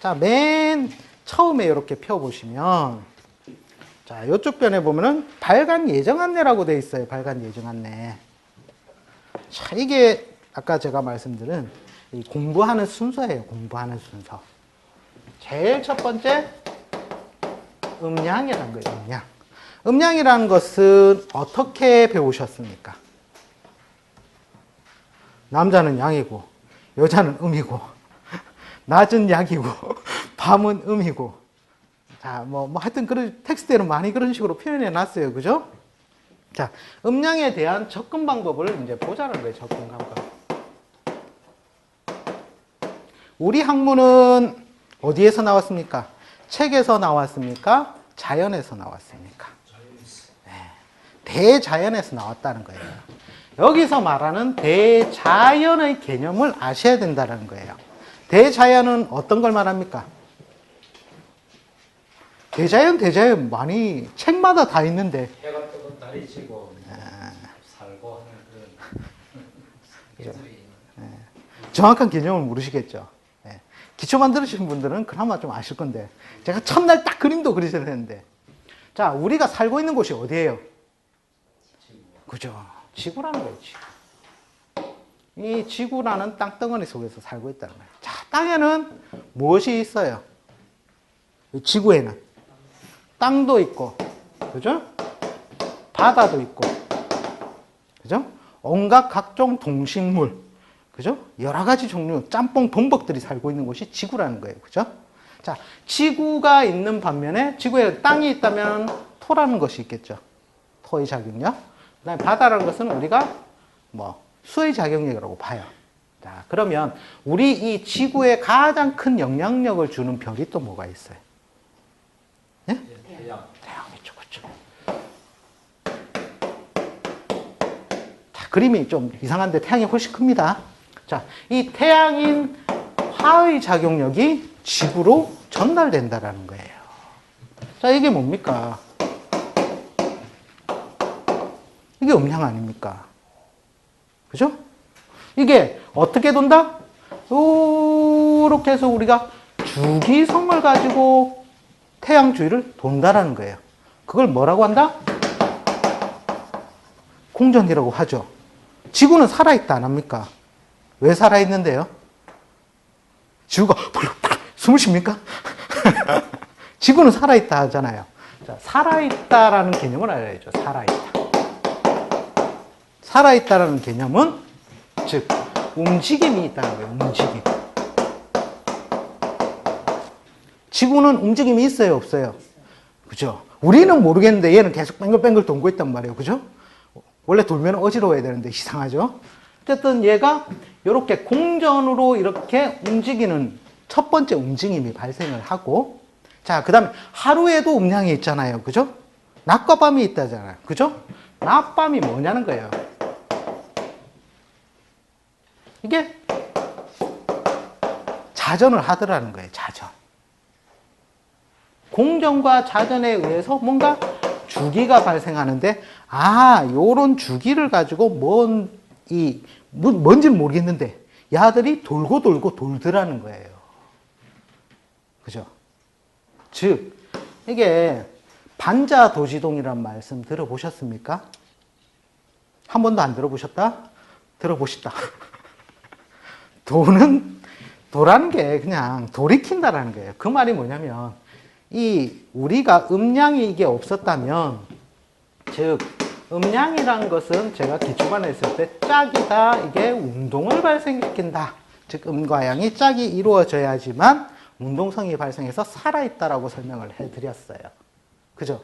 자, 맨 처음에 이렇게 펴보시면, 자, 이쪽 변에 보면은 발간 예정 안내라고 되어 있어요. 발간 예정 안내. 자, 이게 아까 제가 말씀드린 이 공부하는 순서예요. 공부하는 순서. 제일 첫 번째, 음량이라는 거예요. 음량. 음량이라는 것은 어떻게 배우셨습니까? 남자는 양이고, 여자는 음이고, 낮은 양이고, 밤은 음이고. 자, 하여튼 그런 텍스트에는 많이 그런 식으로 표현해 놨어요. 그죠? 자, 음량에 대한 접근 방법을 이제 보자는 거예요. 접근 방법. 우리 학문은 어디에서 나왔습니까? 책에서 나왔습니까? 자연에서 나왔습니까? 네, 대자연에서 나왔다는 거예요. 여기서 말하는 대자연의 개념을 아셔야 된다는 거예요. 대자연은 어떤 걸 말합니까? 대자연 많이 책마다 다 있는데. 해가 뜨고 달이 지고 살고 하는 그런 개념이 정확한 개념을 모르시겠죠. 네. 기초만 들으신 분들은 그나마 좀 아실 건데, 제가 첫날 딱 그림도 그리셔야 되는데. 자, 우리가 살고 있는 곳이 어디예요? 그죠? 지구라는 거예요, 지구. 이 지구라는 땅덩어리 속에서 살고 있다는 거예요. 자, 땅에는 무엇이 있어요? 이 지구에는 땅도 있고, 그죠? 바다도 있고, 그죠? 온갖 각종 동식물, 그죠? 여러 가지 종류, 짬뽕 범벅들이 살고 있는 곳이 지구라는 거예요. 그죠? 자, 지구가 있는 반면에 지구에 땅이 있다면 토라는 것이 있겠죠. 토의 작용력. 그 다음에 바다라는 것은 우리가 수의 작용력이라고 봐요. 자, 그러면 우리 이 지구에 가장 큰 영향력을 주는 별이 또 뭐가 있어요? 예? 태양. 태양이죠. 그렇죠. 자, 그림이 좀 이상한데 태양이 훨씬 큽니다. 자, 이 태양인 화의 작용력이 지구로 전달된다라는 거예요. 자, 이게 뭡니까? 이게 음량 아닙니까? 그죠? 이게 어떻게 돈다? 이렇게 해서 우리가 주기성을 가지고 태양 주위를 돈다라는 거예요. 그걸 뭐라고 한다? 공전이라고 하죠. 지구는 살아있다 안 합니까? 왜 살아있는데요? 지구가 숨을 쉽니까? 지구는 살아있다 하잖아요. 자, 살아있다라는 개념을 알아야죠. 살아있다. 살아있다라는 개념은 즉 움직임이 있다는 거예요. 움직임. 지구는 움직임이 있어요, 없어요? 그죠? 우리는 모르겠는데 얘는 계속 뱅글뱅글 돌고 있단 말이에요. 그죠? 원래 돌면 어지러워야 되는데 이상하죠? 어쨌든 얘가 이렇게 공전으로 이렇게 움직이는 첫 번째 움직임이 발생을 하고, 자, 그 다음에 하루에도 음량이 있잖아요. 그죠? 낮과 밤이 있다잖아요. 그죠? 낮, 밤이 뭐냐는 거예요. 이게 자전을 하더라는 거예요. 자전. 공전과 자전에 의해서 뭔가 주기가 발생하는데, 요런 주기를 가지고 뭔지는 모르겠는데 야들이 돌고 돌더라는 거예요. 그죠? 즉 이게 반자도지동이란 말씀 들어보셨습니까? 한 번도 안 들어보셨다? 들어보시다. 도라는 게 그냥 돌이킨다라는 거예요. 그 말이 뭐냐면, 우리가 음량이 이게 없었다면, 즉, 음량이란 것은 제가 기초반에 했을 때 짝이다, 이게 운동을 발생시킨다. 즉, 음과 양이 짝이 이루어져야지만 운동성이 발생해서 살아있다라고 설명을 해드렸어요. 그죠?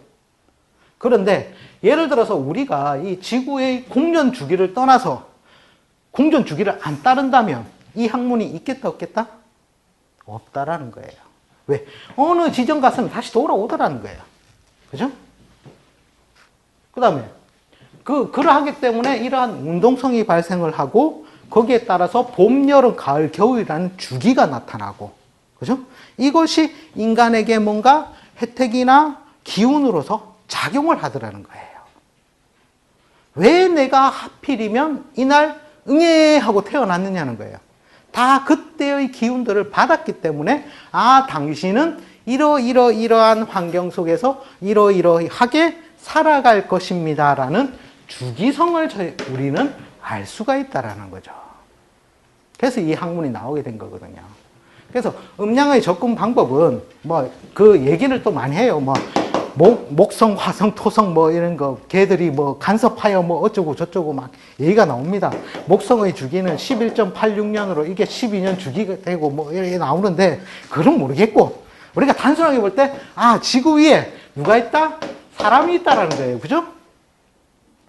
그런데 예를 들어서 우리가 이 지구의 공전 주기를 떠나서 공전 주기를 안 따른다면 이 학문이 있겠다, 없겠다? 없다라는 거예요. 왜? 어느 지점 갔으면 다시 돌아오더라는 거예요. 그죠? 그 다음에, 그러하기 때문에 이러한 운동성이 발생을 하고, 거기에 따라서 봄, 여름, 가을, 겨울이라는 주기가 나타나고, 그죠? 이것이 인간에게 뭔가 혜택이나 기운으로서 작용을 하더라는 거예요. 왜 내가 하필이면 이날 응애 하고 태어났느냐는 거예요. 다 그때의 기운들을 받았기 때문에 아, 당신은 이러이러이러한 환경 속에서 이러이러하게 살아갈 것입니다라는 주기성을 우리는 알 수가 있다라는 거죠. 그래서 이 학문이 나오게 된 거거든요. 그래서 음양의 접근 방법은 뭐 그 얘기를 또 많이 해요. 뭐 목성, 화성, 토성 뭐 이런 거 걔들이 뭐 간섭하여 뭐 어쩌고 저쩌고 막 얘기가 나옵니다. 목성의 주기는 11.86년으로 이게 12년 주기가 되고 뭐 이렇게 나오는데 그건 모르겠고 우리가 단순하게 볼 때 아, 지구 위에 누가 있다? 사람이 있다라는 거예요. 그죠?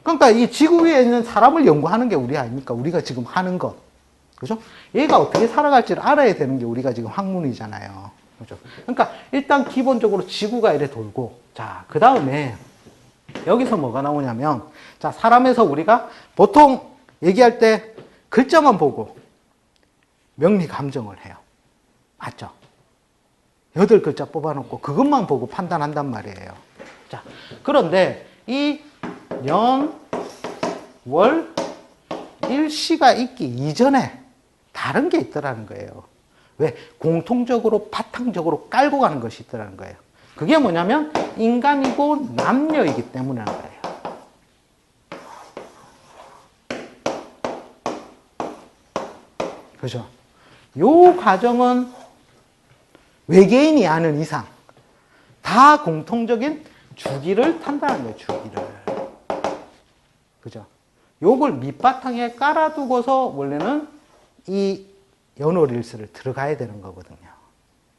그러니까 이 지구 위에 있는 사람을 연구하는 게 우리 아닙니까? 우리가 지금 하는 것. 그죠? 얘가 어떻게 살아갈지를 알아야 되는 게 우리가 지금 학문이잖아요. 그죠? 그러니까 일단 기본적으로 지구가 이래 돌고, 자, 그 다음에 여기서 뭐가 나오냐면, 자, 사람에서 우리가 보통 얘기할 때 글자만 보고 명리 감정을 해요. 맞죠? 8글자 뽑아놓고 그것만 보고 판단한단 말이에요. 자, 그런데 이 년, 월, 일시가 있기 이전에 다른 게 있더라는 거예요. 왜? 공통적으로 바탕적으로 깔고 가는 것이 있더라는 거예요. 그게 뭐냐면 인간이고 남녀이기 때문이라는 거예요. 그죠? 요 과정은 외계인이 아는 이상 다 공통적인 주기를 탄다는 거예요. 주기를. 그죠? 요걸 밑바탕에 깔아두고서 원래는 이 연월일수를 들어가야 되는 거거든요.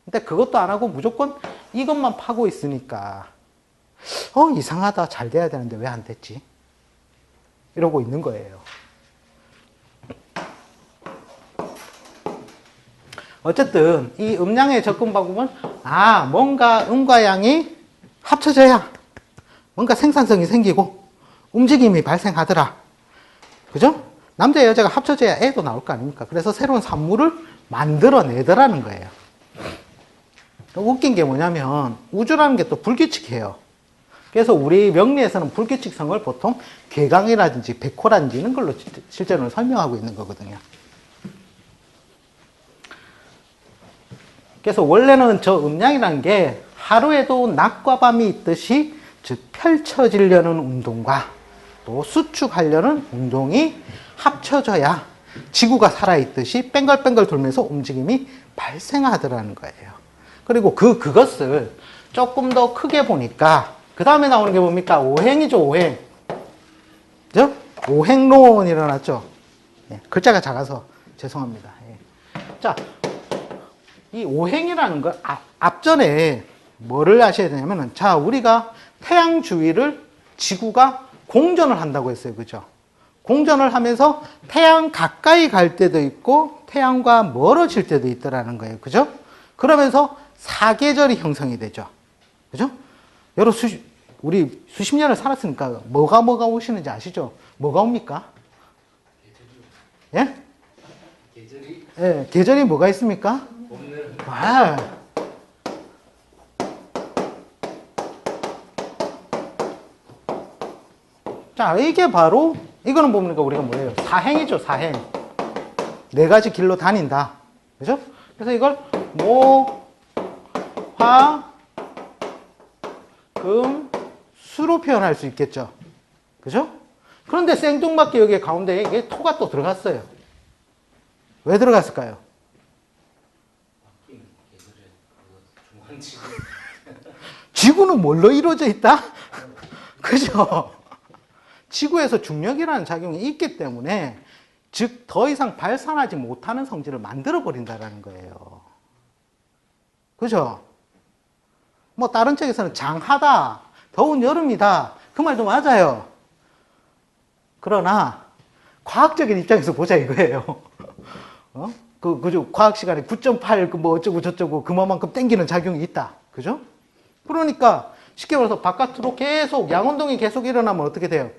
근데 그것도 안 하고 무조건 이것만 파고 있으니까 이상하다. 잘 돼야 되는데 왜 안 됐지? 이러고 있는 거예요. 어쨌든 이 음양의 접근 방법은 뭔가 음과 양이 합쳐져야 뭔가 생산성이 생기고 움직임이 발생하더라. 그죠? 남자 여자가 합쳐져야 애도 나올 거 아닙니까? 그래서 새로운 산물을 만들어내더라는 거예요. 웃긴 게 뭐냐면 우주라는 게 또 불규칙해요. 그래서 우리 명리에서는 불규칙성을 보통 괴강이라든지 백호라든지 이런 걸로 실제로는 설명하고 있는 거거든요. 그래서 원래는 저 음양이라는 게 하루에도 낮과 밤이 있듯이 즉 펼쳐지려는 운동과 또 수축하려는 운동이 합쳐져야 지구가 살아있듯이 뺑글뺑글 돌면서 움직임이 발생하더라는 거예요. 그리고 그것을 조금 더 크게 보니까 그 다음에 나오는 게 뭡니까? 오행이죠, 오행. 그죠? 오행론이 일어났죠. 예, 글자가 작아서 죄송합니다. 예. 자, 이 오행이라는 걸 앞전에 뭐를 아셔야 되냐면은, 자, 우리가 태양 주위를 지구가 공전을 한다고 했어요. 그죠? 공전을 하면서 태양 가까이 갈 때도 있고 태양과 멀어질 때도 있더라는 거예요. 그죠? 그러면서 사계절이 형성이 되죠. 그죠? 우리 수십 년을 살았으니까 뭐가 오시는지 아시죠? 뭐가 옵니까? 예? 계절이? 예, 계절이 뭐가 있습니까? 봄늘. 자, 이게 바로 이거는 뭡니까? 우리가 뭐예요? 사행이죠, 사행. 4가지 길로 다닌다. 그죠? 그래서 이걸 목, 화, 금, 수로 표현할 수 있겠죠. 그죠? 그런데 생뚱맞게 여기 가운데에 이게 토가 또 들어갔어요. 왜 들어갔을까요? 바뀐 계절에 중간지구. 지구는 뭘로 이루어져 있다? 그죠? 지구에서 중력이라는 작용이 있기 때문에 즉 더 이상 발산하지 못하는 성질을 만들어 버린다는 거예요. 그죠? 뭐 다른 책에서는 장하다, 더운 여름이다 그 말도 맞아요. 그러나 과학적인 입장에서 보자 이거예요. 그죠? 과학 시간에 9.8 뭐 어쩌고 저쩌고 그만큼 땡기는 작용이 있다. 그죠? 그러니까 쉽게 말해서 바깥으로 계속 양운동이 계속 일어나면 어떻게 돼요?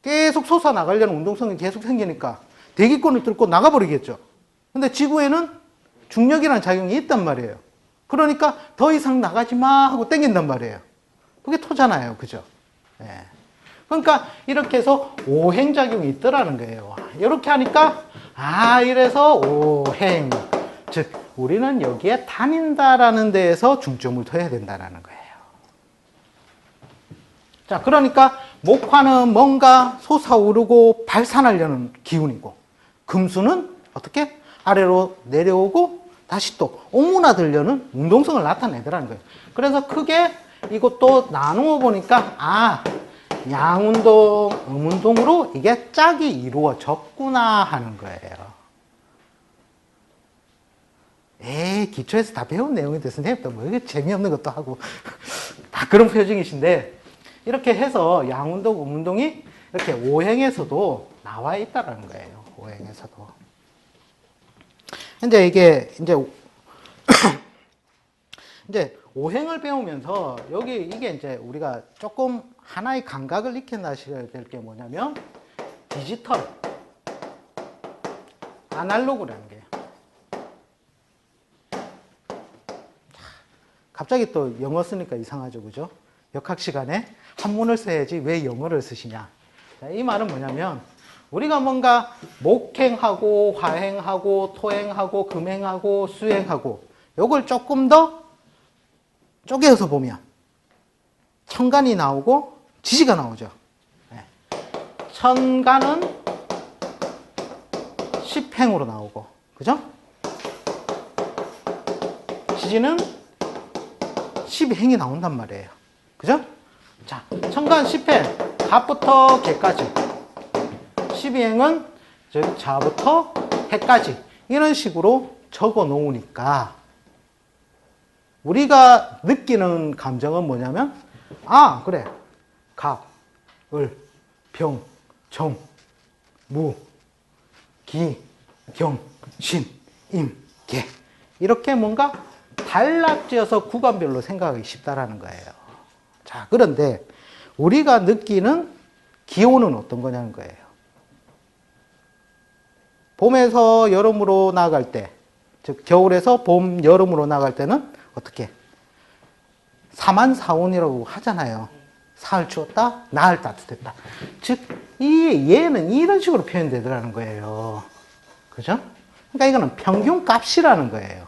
계속 솟아 나가려는 운동성이 계속 생기니까 대기권을 뚫고 나가버리겠죠. 근데 지구에는 중력이라는 작용이 있단 말이에요. 그러니까 더 이상 나가지 마 하고 땡긴단 말이에요. 그게 토잖아요. 그죠? 예. 그러니까 이렇게 해서 오행작용이 있더라는 거예요. 이렇게 하니까 아, 이래서 오행. 즉, 우리는 여기에 다닌다라는 데에서 중점을 둬야 된다는 거예요. 자, 그러니까 목화는 뭔가 솟아오르고 발산하려는 기운이고, 금수는 어떻게? 아래로 내려오고 다시 또 오므라들려는 운동성을 나타내더라는 거예요. 그래서 크게 이것도 나누어 보니까, 아, 양운동, 음운동으로 이게 짝이 이루어졌구나 하는 거예요. 에이, 기초에서 다 배운 내용인데 선생님 또 뭐 이게 재미없는 것도 하고 다 그런 표정이신데, 이렇게 해서 양운동, 음운동이 이렇게 오행에서도 나와 있다는 거예요. 오행에서도. 이제 이게 이제 오행을 배우면서 여기 이게 이제 우리가 조금 하나의 감각을 익혀나셔야 될 게 뭐냐면 디지털, 아날로그라는 게. 갑자기 또 영어 쓰니까 이상하죠, 그죠? 역학 시간에 한문을 써야지 왜 영어를 쓰시냐. 자, 이 말은 뭐냐면 우리가 뭔가 목행하고 화행하고 토행하고 금행하고 수행하고 요걸 조금 더 쪼개서 보면 천간이 나오고 지지가 나오죠. 네. 천간은 십행으로 나오고, 그죠? 지지는 12행이 나온단 말이에요. 그죠? 자, 천간 10행, 갑부터 개까지. 12행은 즉 자부터 해까지. 이런 식으로 적어 놓으니까 우리가 느끼는 감정은 뭐냐면, 아, 그래. 갑, 을, 병, 정, 무, 기, 경, 신, 임, 개. 이렇게 뭔가 단락지어서 구간별로 생각하기 쉽다라는 거예요. 자, 그런데 우리가 느끼는 기온은 어떤 거냐는 거예요. 봄에서 여름으로 나갈 때, 즉 겨울에서 봄, 여름으로 나갈 때는 어떻게? 사만사온이라고 하잖아요. 사흘 추웠다, 나흘 따뜻했다. 즉, 얘는 이런 식으로 표현되더라는 거예요. 그죠? 그러니까 이거는 평균 값이라는 거예요.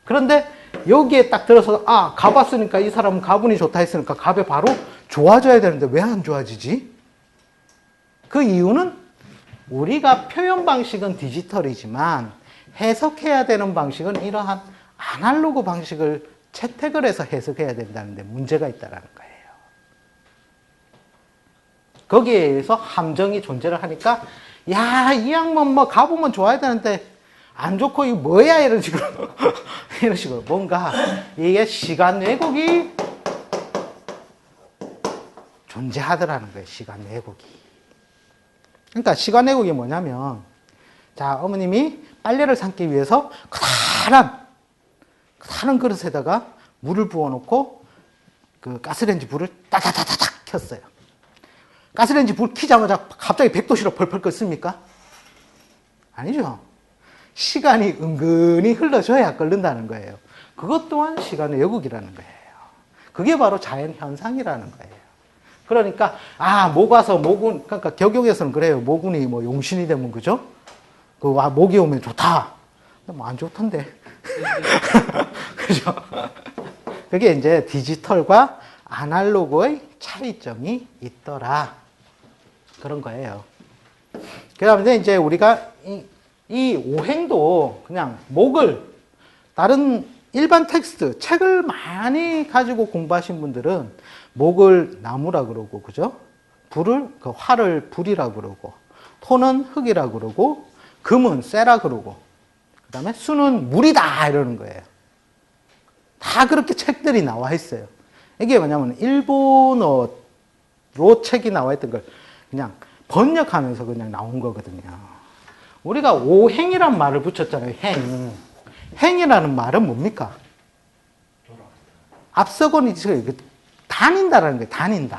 그런데 여기에 딱 들어서, 아, 가봤으니까 이 사람은 가분이 좋다 했으니까 갑에 바로 좋아져야 되는데 왜 안 좋아지지? 그 이유는 우리가 표현 방식은 디지털이지만 해석해야 되는 방식은 이러한 아날로그 방식을 채택을 해서 해석해야 된다는데 문제가 있다는 거예요. 거기에 의해서 함정이 존재를 하니까, 야, 이 양반 뭐 가보면 좋아야 되는데 안 좋고 이거 뭐야, 이런 식으로 이런 식으로 뭔가 이게 시간 왜곡이 존재하더라는 거예요. 시간 왜곡이. 그러니까 시간 왜곡이 뭐냐면, 자, 어머님이 빨래를 삶기 위해서 커다란 그릇에다가 물을 부어놓고 그 가스레인지 불을 따다다다닥 켰어요. 가스레인지 불 켜자마자 갑자기 100도씨로 펄펄 끓습니까? 아니죠. 시간이 은근히 흘러줘야 끓는다는 거예요. 그것 또한 시간의 왜곡이라는 거예요. 그게 바로 자연현상이라는 거예요. 그러니까, 아, 모가서 모군, 그러니까 격용에서는 그래요. 모군이 뭐 용신이 되면, 그죠? 목이 오면 좋다. 근데 뭐 안 좋던데. 그죠? 그게 이제 디지털과 아날로그의 차이점이 있더라. 그런 거예요. 그 다음에 이제 우리가 이 오행도 그냥 목을, 다른 일반 텍스트, 책을 많이 가지고 공부하신 분들은 목을 나무라 그러고, 그죠? 불을, 그 화를 불이라 그러고, 토는 흙이라 그러고, 금은 쇠라 그러고, 그 다음에 수는 물이다 이러는 거예요. 다 그렇게 책들이 나와 있어요. 이게 뭐냐면 일본어로 책이 나와 있던 걸 그냥 번역하면서 그냥 나온 거거든요. 우리가 오행이란 말을 붙였잖아요. 행이라는 말은 뭡니까? 앞서거니 다닌다라는 거예요. 다닌다.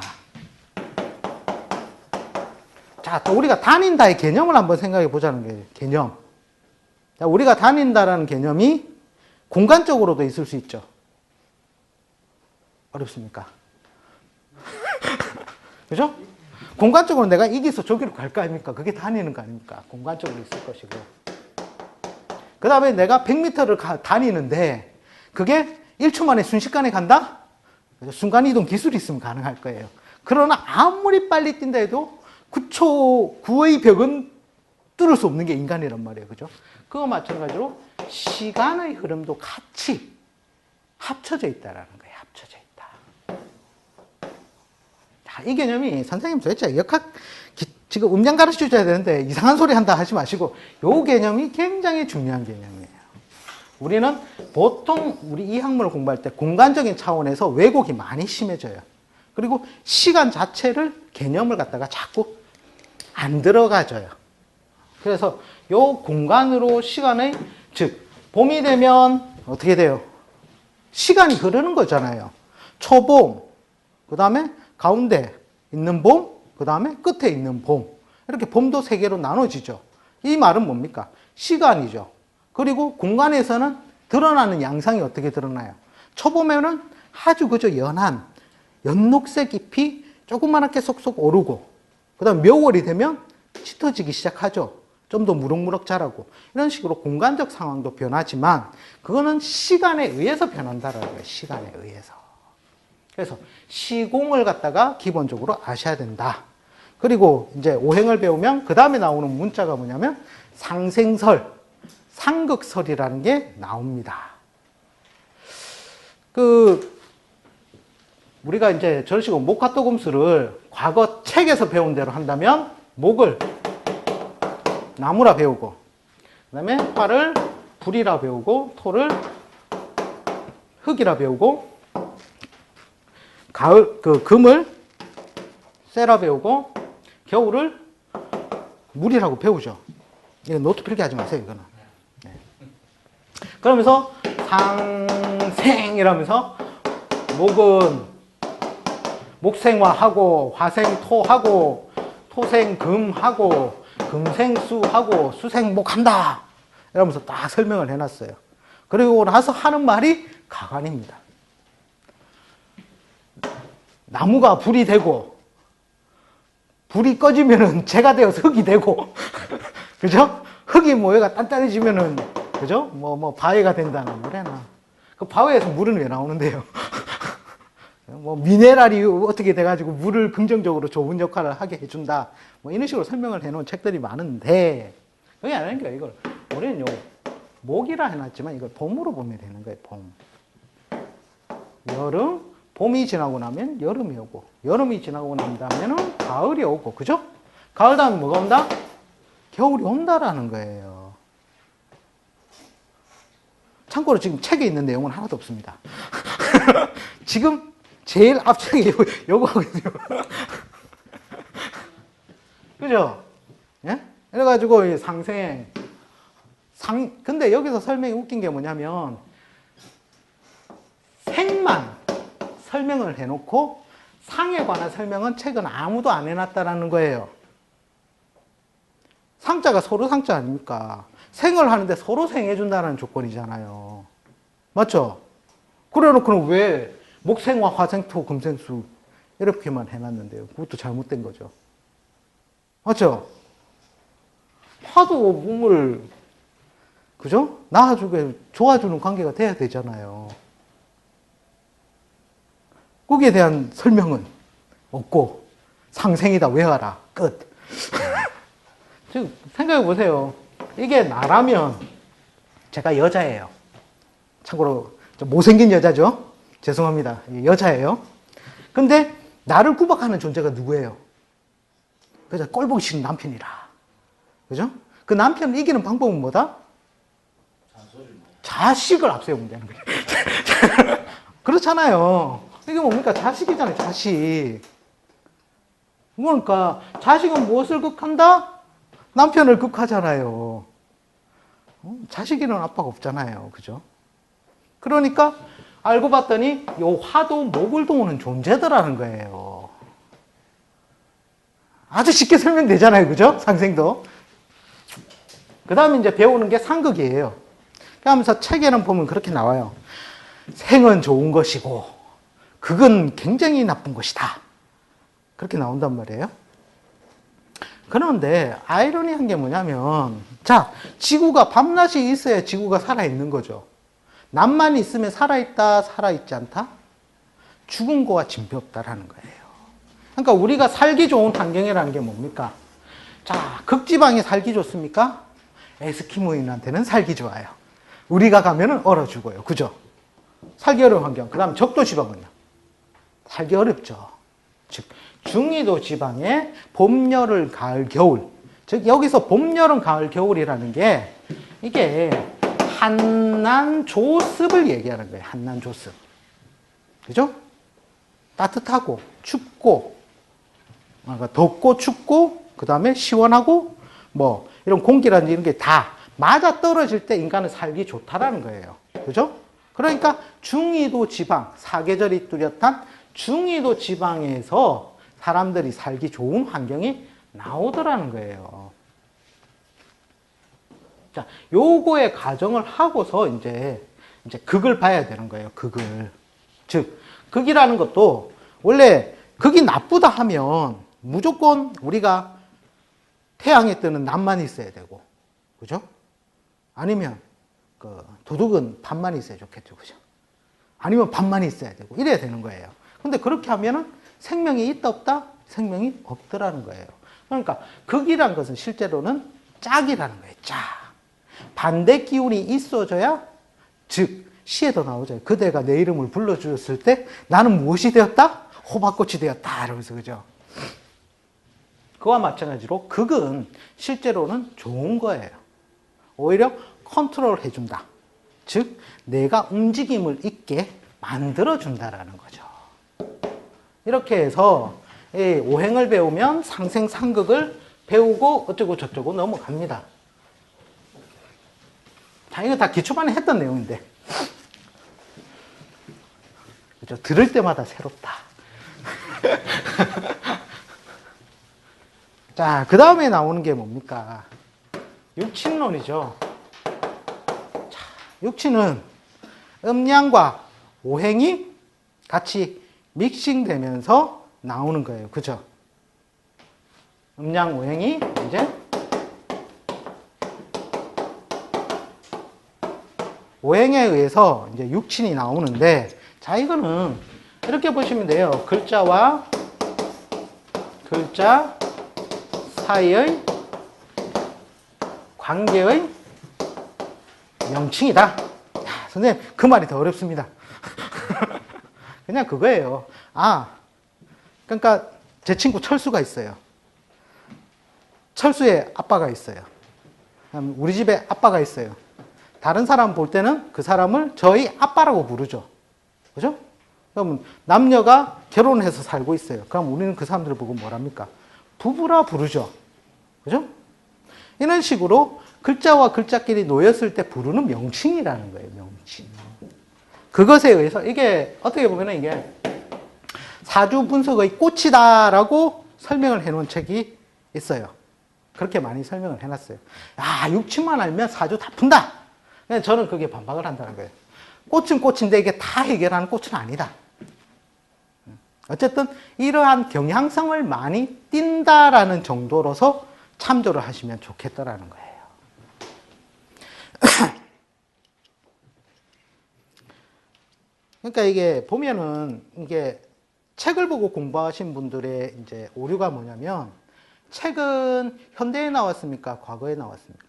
자, 또 우리가 다닌다의 개념을 한번 생각해 보자는 거예요. 개념. 자, 우리가 다닌다라는 개념이 공간적으로도 있을 수 있죠. 어렵습니까? 그죠? 공간적으로 내가 여기서 저기로 갈 거 아닙니까? 그게 다니는 거 아닙니까? 공간적으로 있을 것이고. 그 다음에 내가 100m를 다니는데 그게 1초 만에 순식간에 간다? 순간이동 기술이 있으면 가능할 거예요. 그러나 아무리 빨리 뛴다 해도 9초 9의 벽은 뚫을 수 없는 게 인간이란 말이에요. 그죠? 그거 마찬가지로 시간의 흐름도 같이 합쳐져 있다라는 거예요. 합쳐져 있다. 자, 이 개념이 선생님 도대체 지금 음량 가르쳐 줘야 되는데 이상한 소리 한다 하지 마시고 이 개념이 굉장히 중요한 개념이에요. 우리는 보통 우리 이 학문을 공부할 때 공간적인 차원에서 왜곡이 많이 심해져요. 그리고 시간 자체를 개념을 갖다가 자꾸 안 들어가져요. 그래서 요 공간으로 시간의 즉 봄이 되면 어떻게 돼요? 시간이 흐르는 거잖아요. 초봄, 그 다음에 가운데 있는 봄, 그 다음에 끝에 있는 봄. 이렇게 봄도 세 개로 나눠지죠. 이 말은 뭡니까? 시간이죠. 그리고 공간에서는 드러나는 양상이 어떻게 드러나요? 초봄에는 아주 그저 연한 연녹색 잎이 조그맣게 쏙쏙 오르고 그 다음 묘월이 되면 짙어지기 시작하죠. 좀 더 무럭무럭 자라고 이런 식으로 공간적 상황도 변하지만 그거는 시간에 의해서 변한다라는 거예요. 시간에 의해서. 그래서 시공을 갖다가 기본적으로 아셔야 된다. 그리고 이제 오행을 배우면 그 다음에 나오는 문자가 뭐냐면 상생설, 상극설이라는 게 나옵니다. 우리가 이제 저런 식으로 목화토금수를 과거 책에서 배운 대로 한다면 목을 나무라 배우고 그 다음에 화를 불이라 배우고 토를 흙이라 배우고 금을 쇠라 배우고 겨울을 물이라고 배우죠. 이거 노트 필기하지 마세요. 이거는. 네. 그러면서 상생이라면서 목은 목생화하고 화생토하고 토생금하고 금생수하고 수생목한다 이러면서 딱 설명을 해놨어요. 그리고 나서 하는 말이 가관입니다. 나무가 불이 되고 불이 꺼지면은 재가 되어서 흙이 되고 그죠? 흙이 모여가 단단해지면은 그죠? 바위가 된다는 뭐래나. 그 바위에서 물은 왜 나오는데요? 미네랄이 어떻게 돼가지고 물을 긍정적으로 좋은 역할을 하게 해준다. 이런 식으로 설명을 해놓은 책들이 많은데, 그게 아니니까 이걸, 우리는 목이라 해놨지만 이걸 봄으로 보면 되는 거예요, 봄. 여름, 봄이 지나고 나면 여름이 오고, 여름이 지나고 난다면은 가을이 오고, 그죠? 가을 다음에 뭐가 온다? 겨울이 온다라는 거예요. 참고로 지금 책에 있는 내용은 하나도 없습니다. 지금 제일 앞쪽에 요거거든요. 그죠? 예? 그래가지고, 이 근데 여기서 설명이 웃긴 게 뭐냐면, 생만 설명을 해놓고, 상에 관한 설명은 책은 아무도 안 해놨다라는 거예요. 상자가 서로 상자 아닙니까? 생을 하는데 서로 생해준다는 조건이잖아요. 맞죠? 그래 놓고는 왜 목생화, 화생토, 금생수 이렇게만 해놨는데요. 그것도 잘못된 거죠. 맞죠? 화도 몸을 그죠? 낳아주게 좋아주는 관계가 돼야 되잖아요. 거기에 대한 설명은 없고 상생이다 외워라 끝. 지금 생각해 보세요. 이게 나라면 제가 여자예요. 참고로 좀 못생긴 여자죠. 죄송합니다. 여자예요. 근데 나를 구박하는 존재가 누구예요? 그죠? 꼴보기 싫은 남편이라. 그죠? 그 남편을 이기는 방법은 뭐다? 자식을 앞세우면 되는 거예요. 그렇잖아요. 이게 뭡니까? 자식이잖아요, 자식. 그러니까 자식은 무엇을 극한다? 남편을 극하잖아요. 자식이는 아빠가 없잖아요. 그죠? 그러니까 알고 봤더니 요 화도 목을 도우는 존재더라는 거예요. 아주 쉽게 설명되잖아요. 그죠? 상생도. 그 다음에 이제 배우는 게 상극이에요. 그러면서 책에는 보면 그렇게 나와요. 생은 좋은 것이고 극은 굉장히 나쁜 것이다. 그렇게 나온단 말이에요. 그런데 아이러니한 게 뭐냐면, 자, 지구가 밤낮이 있어야 지구가 살아있는 거죠. 낮만 있으면 살아있다, 살아있지 않다? 죽은 거와 진배 없다라는 거예요. 그러니까 우리가 살기 좋은 환경이라는 게 뭡니까? 자, 극지방에 살기 좋습니까? 에스키모인한테는 살기 좋아요. 우리가 가면은 얼어 죽어요. 그죠? 살기 어려운 환경. 그 다음 적도 지방은요? 살기 어렵죠. 즉, 중위도 지방에 봄, 여름, 가을, 겨울. 즉, 여기서 봄, 여름, 가을, 겨울이라는 게 이게 한난 조습을 얘기하는 거예요. 한난 조습. 그죠? 따뜻하고 춥고, 그러니까 덥고 춥고, 그 다음에 시원하고, 뭐, 이런 공기라든지 이런 게 다 맞아 떨어질 때 인간은 살기 좋다라는 거예요. 그죠? 그러니까 중위도 지방, 사계절이 뚜렷한 중위도 지방에서 사람들이 살기 좋은 환경이 나오더라는 거예요. 자, 요거의 가정을 하고서 이제 극을 봐야 되는 거예요. 극을. 즉, 극이라는 것도 원래 극이 나쁘다 하면 무조건 우리가 태양에 뜨는 낮만 있어야 되고, 그죠? 아니면 도둑은 밤만 있어야 좋겠죠, 그죠? 아니면 밤만 있어야 되고 이래야 되는 거예요. 근데 그렇게 하면은 생명이 있다 없다? 생명이 없더라는 거예요. 그러니까 극이란 것은 실제로는 짝이라는 거예요. 짝. 반대 기운이 있어져야, 즉 시에도 나오죠. 그대가 내 이름을 불러주었을 때 나는 무엇이 되었다? 호박꽃이 되었다. 이러면서, 그죠? 그와 마찬가지로 극은 실제로는 좋은 거예요. 오히려 컨트롤 해준다. 즉, 내가 움직임을 있게 만들어준다라는 거죠. 이렇게 해서 오행을 배우면 상생상극을 배우고 어쩌고 저쩌고 넘어갑니다. 자, 이거 다 기초반에 했던 내용인데. 그죠? 들을 때마다 새롭다. 자, 그 다음에 나오는 게 뭡니까? 육친론이죠. 자, 육친은 음양과 오행이 같이 믹싱되면서 나오는 거예요. 그죠? 음양, 오행이 이제 오행에 의해서 이제 육친이 나오는데, 자, 이거는 이렇게 보시면 돼요. 글자와 글자 사이의 관계의 명칭이다. 야, 선생님, 그 말이 더 어렵습니다. 그냥 그거예요. 아, 그러니까 제 친구 철수가 있어요. 철수의 아빠가 있어요. 우리 집에 아빠가 있어요. 다른 사람 볼 때는 그 사람을 저희 아빠라고 부르죠. 그죠? 그러면 남녀가 결혼해서 살고 있어요. 그럼 우리는 그 사람들을 보고 뭐랍니까? 부부라 부르죠. 그죠? 이런 식으로 글자와 글자끼리 놓였을 때 부르는 명칭이라는 거예요. 명칭. 그것에 의해서 이게 어떻게 보면 이게 사주 분석의 꽃이다라고 설명을 해놓은 책이 있어요. 그렇게 많이 설명을 해놨어요. 아, 육친만 알면 사주 다 푼다. 저는 그게 반박을 한다는 거예요. 꽃은 꽃인데 이게 다 해결하는 꽃은 아니다. 어쨌든 이러한 경향성을 많이 띈다라는 정도로서 참조를 하시면 좋겠다라는 거예요. 그러니까 이게 보면은 이게 책을 보고 공부하신 분들의 이제 오류가 뭐냐면, 책은 현대에 나왔습니까? 과거에 나왔습니까?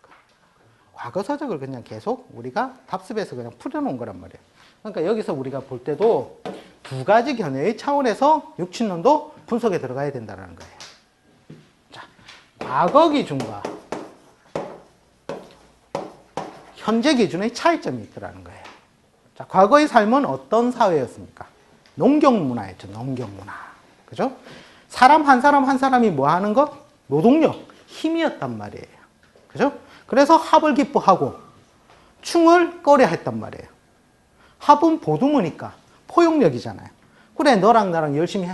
과거 서적을 그냥 계속 우리가 답습해서 그냥 풀어놓은 거란 말이에요. 그러니까 여기서 우리가 볼 때도 두 가지 견해의 차원에서 육친론도 분석에 들어가야 된다는 거예요. 자, 과거 기준과 현재 기준의 차이점이 있더라는 거예요. 자, 과거의 삶은 어떤 사회였습니까? 농경문화였죠. 농경문화. 그죠? 사람 한 사람이 뭐 하는 것? 노동력, 힘이었단 말이에요. 그죠? 그래서 합을 기뻐하고 충을 꺼려 했단 말이에요. 합은 보듬으니까 포용력이잖아요. 그래, 너랑 나랑 열심히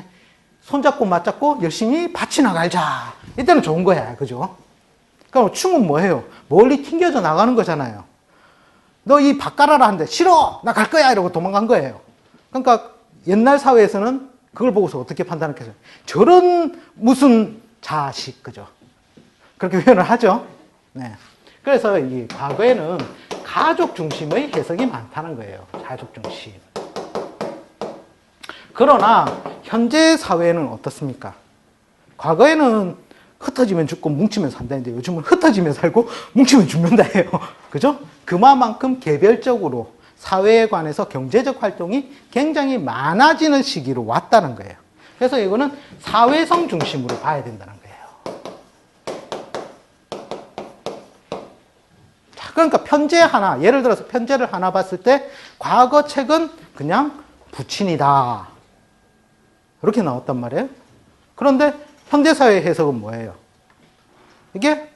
손잡고 맞잡고 열심히 밭이 나갈자. 이때는 좋은 거야. 그죠? 그럼 충은 뭐예요? 멀리 튕겨져 나가는 거잖아요. 너 이 밭 갈아라 하는데 싫어! 나 갈 거야! 이러고 도망간 거예요. 그러니까 옛날 사회에서는 그걸 보고서 어떻게 판단했겠어요? 저런 무슨 자식, 그죠? 그렇게 표현을 하죠. 네. 그래서 이 과거에는 가족 중심의 해석이 많다는 거예요. 가족 중심. 그러나 현재 사회는 어떻습니까? 과거에는 흩어지면 죽고 뭉치면 산다는데 요즘은 흩어지면 살고 뭉치면 죽는다 해요. 그죠? 그만큼 개별적으로 사회에 관해서 경제적 활동이 굉장히 많아지는 시기로 왔다는 거예요. 그래서 이거는 사회성 중심으로 봐야 된다는 거예요. 자, 그러니까 편제 하나, 예를 들어서 편제를 하나 봤을 때 과거 책은 그냥 부친이다. 이렇게 나왔단 말이에요. 그런데 현대사회 해석은 뭐예요? 이게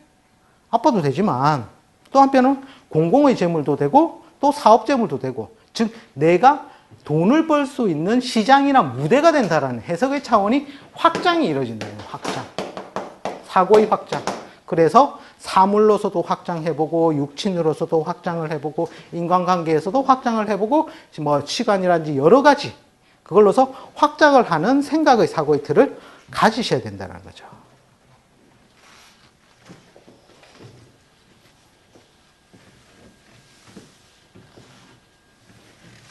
아빠도 되지만 또 한편은 공공의 재물도 되고 또 사업 재물도 되고, 즉 내가 돈을 벌 수 있는 시장이나 무대가 된다라는 해석의 차원이 확장이 이루어진다는 거예요. 확장. 사고의 확장. 그래서 사물로서도 확장해보고 육친으로서도 확장을 해보고 인간관계에서도 확장을 해보고 뭐 시간이라든지 여러 가지 그걸로서 확장을 하는 생각의 사고의 틀을 가지셔야 된다는 거죠.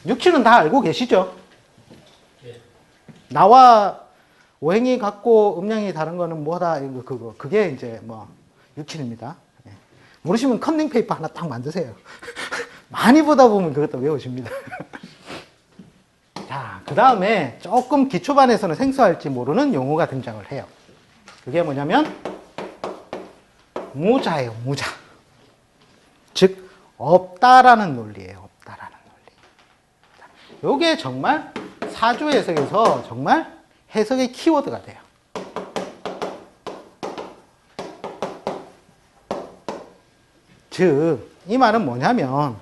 육친은 다 알고 계시죠? 예. 나와 오행이 같고 음양이 다른 거는 뭐다, 그게 이제 뭐 육친입니다. 예. 모르시면 컨닝 페이퍼 하나 딱 만드세요. 많이 보다 보면 그것도 외우십니다. 자, 그 다음에 조금 기초반에서는 생소할지 모르는 용어가 등장을 해요. 그게 뭐냐면 무자예요, 무자. 즉 없다라는 논리예요. 없다라는 논리. 요게 정말 사주 해석에서 정말 해석의 키워드가 돼요. 즉, 이 말은 뭐냐면,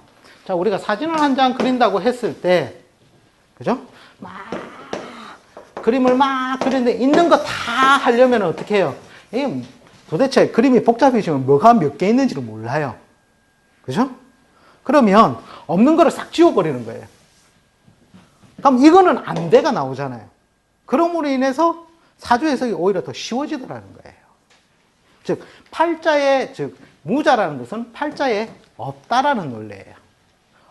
자, 우리가 사진을 한 장 그린다고 했을 때, 그죠? 그림을 막 그리는데 있는 거 다 하려면 어떻게 해요? 도대체 그림이 복잡해지면 뭐가 몇 개 있는지를 몰라요. 그죠? 그러면 없는 거를 싹 지워버리는 거예요. 그럼 이거는 안 돼가 나오잖아요. 그럼으로 인해서 사주 해석이 오히려 더 쉬워지더라는 거예요. 즉, 팔자에, 즉, 무자라는 것은 팔자에 없다라는 논리예요.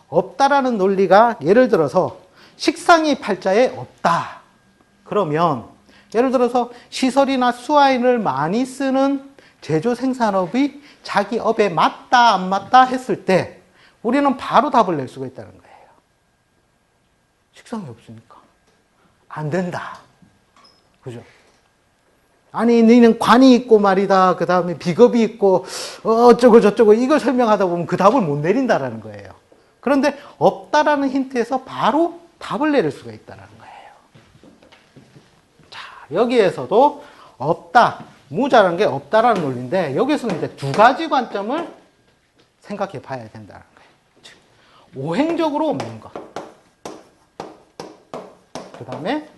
없다라는 논리가 예를 들어서 식상이 팔자에 없다. 그러면 예를 들어서 시설이나 수화인을 많이 쓰는 제조 생산업이 자기 업에 맞다 안 맞다 했을 때 우리는 바로 답을 낼 수가 있다는 거예요. 식상이 없으니까 안 된다. 그죠? 아니 너희는 관이 있고 말이다. 그 다음에 비겁이 있고 어쩌고 저쩌고 이걸 설명하다 보면 그 답을 못 내린다라는 거예요. 그런데 없다라는 힌트에서 바로 답을 내릴 수가 있다는 거예요. 자, 여기에서도 없다, 무자라는 게 없다라는 논리인데 여기서는 이제 두 가지 관점을 생각해 봐야 된다는 거예요. 즉, 오행적으로 없는 것. 그 다음에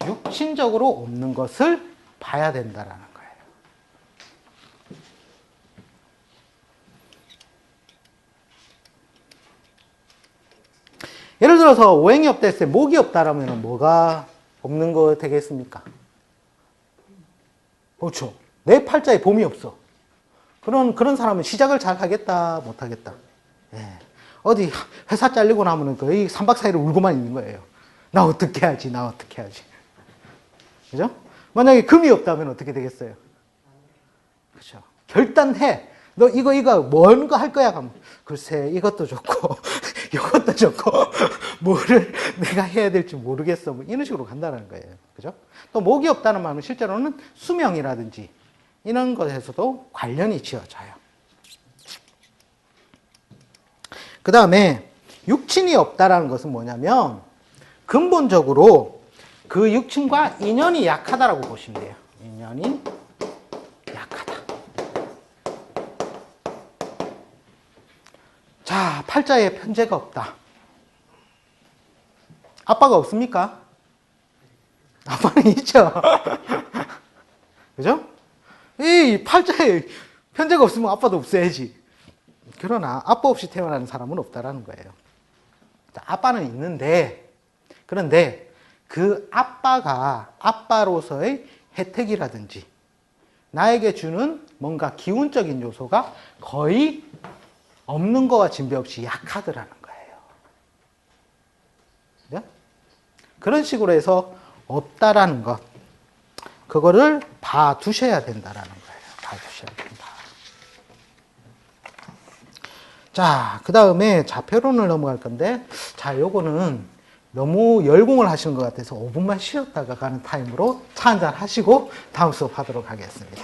육신적으로 없는 것을 봐야 된다라는 거예요. 예를 들어서 오행이 없다 했을 때 목이 없다라면 뭐가 없는 거 되겠습니까? 그렇죠. 내 팔자에 봄이 없어. 그런 사람은 시작을 잘 하겠다, 못 하겠다. 예. 어디 회사 잘리고 나면은 거의 3박 4일을 울고만 있는 거예요. 나 어떻게 하지? 나 어떻게 하지? 그죠? 만약에 금이 없다면 어떻게 되겠어요? 그죠? 결단해. 너 이거 뭔가 할 거야? 그럼 글쎄 이것도 좋고 이것도 좋고 뭐를 내가 해야 될지 모르겠어. 뭐 이런 식으로 간다는 거예요. 그죠? 또 목이 없다는 말은 실제로는 수명이라든지 이런 것에서도 관련이 지어져요. 그 다음에 육친이 없다라는 것은 뭐냐면 근본적으로 그 육친과 인연이 약하다라고 보시면 돼요. 인연이 약하다. 자, 팔자에 편제가 없다. 아빠가 없습니까? 아빠는 있죠. 그죠? 이 팔자에 편제가 없으면 아빠도 없어야지. 그러나 아빠 없이 태어나는 사람은 없다라는 거예요. 자, 아빠는 있는데, 그런데 그 아빠가 아빠로서의 혜택이라든지 나에게 주는 뭔가 기운적인 요소가 거의 없는 거와 진배없이 약하더라는 거예요. 네? 그런 식으로 해서 없다라는 것, 그거를 봐두셔야 된다라는 거예요. 봐두셔야 된다. 자, 그 다음에 좌표론을 넘어갈 건데, 자, 요거는 너무 열공을 하시는 것 같아서 5분만 쉬었다가 가는 타임으로 차 한잔 하시고 다음 수업 하도록 하겠습니다.